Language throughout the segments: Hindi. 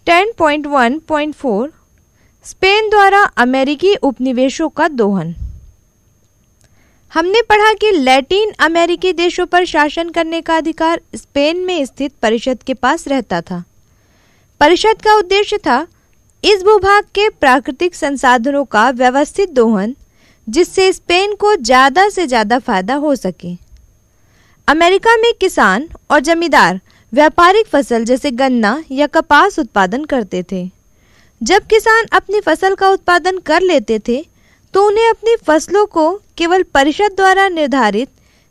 10.1.4 स्पेन द्वारा अमेरिकी उपनिवेशों का दोहन। हमने पढ़ा कि लैटिन अमेरिकी देशों पर शासन करने का अधिकार स्पेन में स्थित परिषद के पास रहता था। परिषद का उद्देश्य था इस भूभाग के प्राकृतिक संसाधनों का व्यवस्थित दोहन, जिससे स्पेन को ज़्यादा से ज़्यादा फायदा हो सके। अमेरिका में किसान और जमींदार व्यापारिक फसल जैसे गन्ना या कपास उत्पादन करते थे। जब किसान अपनी फसल का उत्पादन कर लेते थे तो उन्हें अपनी फसलों को केवल परिषद द्वारा निर्धारित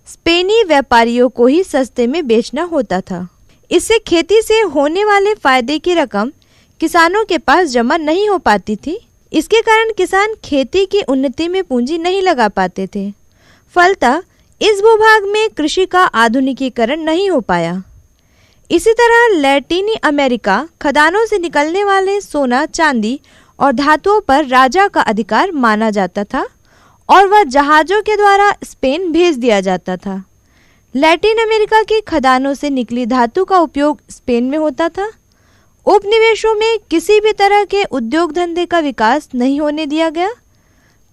स्पेनी व्यापारियों को ही सस्ते में बेचना होता था। इससे खेती से होने वाले फायदे की रकम किसानों के पास जमा नहीं हो पाती थी। इसके कारण किसान खेती की उन्नति में पूंजी नहीं लगा पाते थे। फलतः इस भूभाग में कृषि का आधुनिकीकरण नहीं हो पाया। इसी तरह लैटिनी अमेरिका खदानों से निकलने वाले सोना, चांदी और धातुओं पर राजा का अधिकार माना जाता था और वह जहाज़ों के द्वारा स्पेन भेज दिया जाता था। लैटिन अमेरिका की खदानों से निकली धातु का उपयोग स्पेन में होता था। उपनिवेशों में किसी भी तरह के उद्योग धंधे का विकास नहीं होने दिया गया।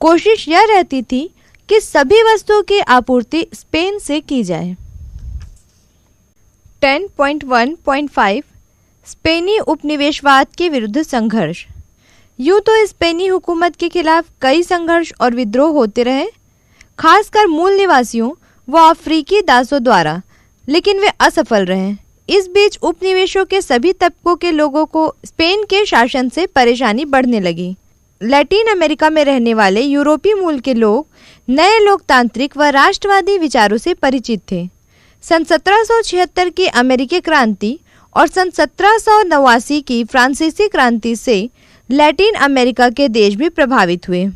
कोशिश यह रहती थी कि सभी वस्तुओं की आपूर्ति स्पेन से की जाए। 10.1.5 स्पेनी उपनिवेशवाद के विरुद्ध संघर्ष। यूँ तो स्पेनी हुकूमत के खिलाफ कई संघर्ष और विद्रोह होते रहे, खासकर मूल निवासियों व अफ्रीकी दासों द्वारा, लेकिन वे असफल रहे। इस बीच उपनिवेशों के सभी तबकों के लोगों को स्पेन के शासन से परेशानी बढ़ने लगी। लैटिन अमेरिका में रहने वाले यूरोपीय मूल के लोग नए लोकतांत्रिक व राष्ट्रवादी विचारों से परिचित थे। सन 1776 की अमेरिकी क्रांति और सन 1789 की फ्रांसीसी क्रांति से लैटिन अमेरिका के देश भी प्रभावित हुए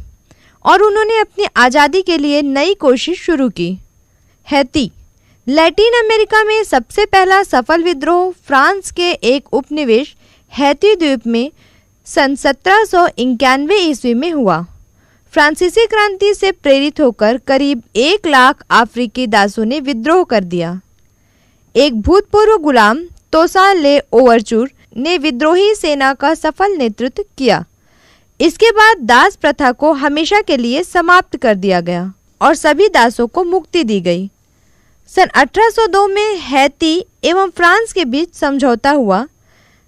और उन्होंने अपनी आज़ादी के लिए नई कोशिश शुरू की। हैती। लैटिन अमेरिका में सबसे पहला सफल विद्रोह फ्रांस के एक उपनिवेश हैती द्वीप में सन 1791 ईस्वी में हुआ। फ्रांसीसी क्रांति से प्रेरित होकर करीब 1 लाख अफ्रीकी दासों ने विद्रोह कर दिया। एक भूतपूर्व गुलाम तोसा ले ओवरचूर ने विद्रोही सेना का सफल नेतृत्व किया। इसके बाद दास प्रथा को हमेशा के लिए समाप्त कर दिया गया और सभी दासों को मुक्ति दी गई। सन 1802 में हैती एवं फ्रांस के बीच समझौता हुआ,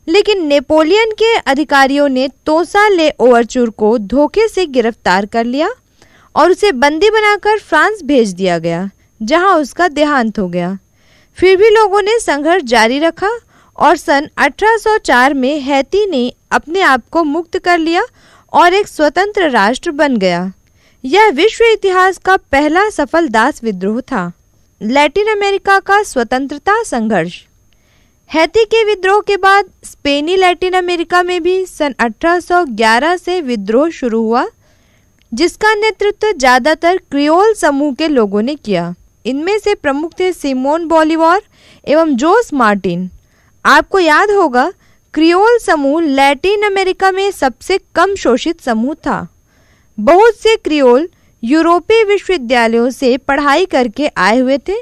लेकिन नेपोलियन के अधिकारियों ने तोसा ले ओवरचूर को धोखे से गिरफ्तार कर लिया और उसे बंदी बनाकर फ्रांस भेज दिया गया, जहां उसका देहांत हो गया। फिर भी लोगों ने संघर्ष जारी रखा और सन 1804 में हैती ने अपने आप को मुक्त कर लिया और एक स्वतंत्र राष्ट्र बन गया। यह विश्व इतिहास का पहला सफल दास विद्रोह था। लैटिन अमेरिका का स्वतंत्रता संघर्ष। हैती के विद्रोह के बाद स्पेनी लैटिन अमेरिका में भी सन 1811 से विद्रोह शुरू हुआ, जिसका नेतृत्व ज़्यादातर क्रियोल समूह के लोगों ने किया। इनमें से प्रमुख थे सिमोन बोलीवार एवं जोस मार्टिन। आपको याद होगा, क्रियोल समूह लैटिन अमेरिका में सबसे कम शोषित समूह था। बहुत से क्रियोल यूरोपीय विश्वविद्यालयों से पढ़ाई करके आए हुए थे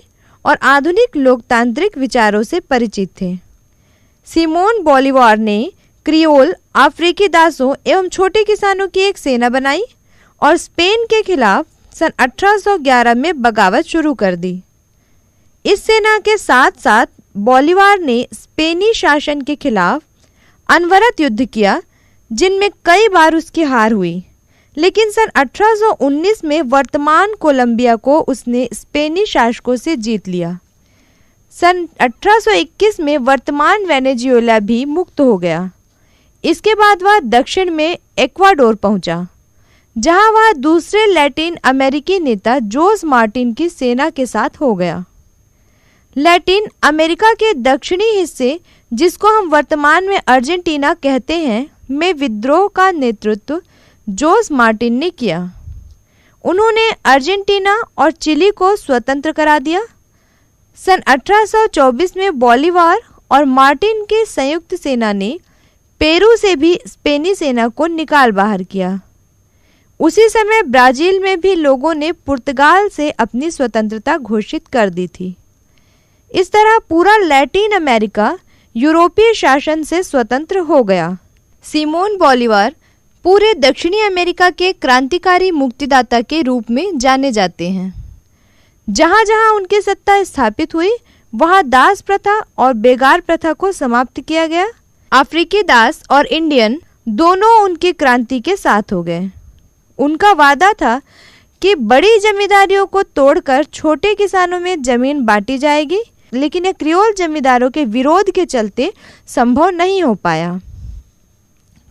और आधुनिक लोकतांत्रिक विचारों से परिचित थे। सिमोन बोलीवार ने क्रियोल, अफ्रीकी दासों एवं छोटे किसानों की एक सेना बनाई और स्पेन के खिलाफ सन 1811 में बगावत शुरू कर दी। इस सेना के साथ साथ बोलीवार ने स्पेनी शासन के खिलाफ अनवरत युद्ध किया, जिनमें कई बार उसकी हार हुई, लेकिन सन 1819 में वर्तमान कोलंबिया को उसने स्पेनी शासकों से जीत लिया। सन 1821 में वर्तमान वेनेजुएला भी मुक्त हो गया। इसके बाद वह दक्षिण में एक्वाडोर पहुंचा, जहां वह दूसरे लैटिन अमेरिकी नेता जोस मार्टिन की सेना के साथ हो गया। लैटिन अमेरिका के दक्षिणी हिस्से, जिसको हम वर्तमान में अर्जेंटीना कहते हैं, में विद्रोह का नेतृत्व जोस मार्टिन ने किया। उन्होंने अर्जेंटीना और चिली को स्वतंत्र करा दिया। सन 1824 में बोलीवार और मार्टिन की संयुक्त सेना ने पेरू से भी स्पेनी सेना को निकाल बाहर किया। उसी समय ब्राज़ील में भी लोगों ने पुर्तगाल से अपनी स्वतंत्रता घोषित कर दी थी। इस तरह पूरा लैटिन अमेरिका यूरोपीय शासन से स्वतंत्र हो गया। सिमोन बोलीवार पूरे दक्षिणी अमेरिका के क्रांतिकारी मुक्तिदाता के रूप में जाने जाते हैं। जहाँ जहाँ उनकी सत्ता स्थापित हुई वहाँ दास प्रथा और बेगार प्रथा को समाप्त किया गया। अफ्रीकी दास और इंडियन दोनों उनकी क्रांति के साथ हो गए। उनका वादा था कि बड़ी जमींदारियों को तोड़कर छोटे किसानों में जमीन बांटी जाएगी, लेकिन यह क्रियोल जमींदारों के विरोध के चलते संभव नहीं हो पाया।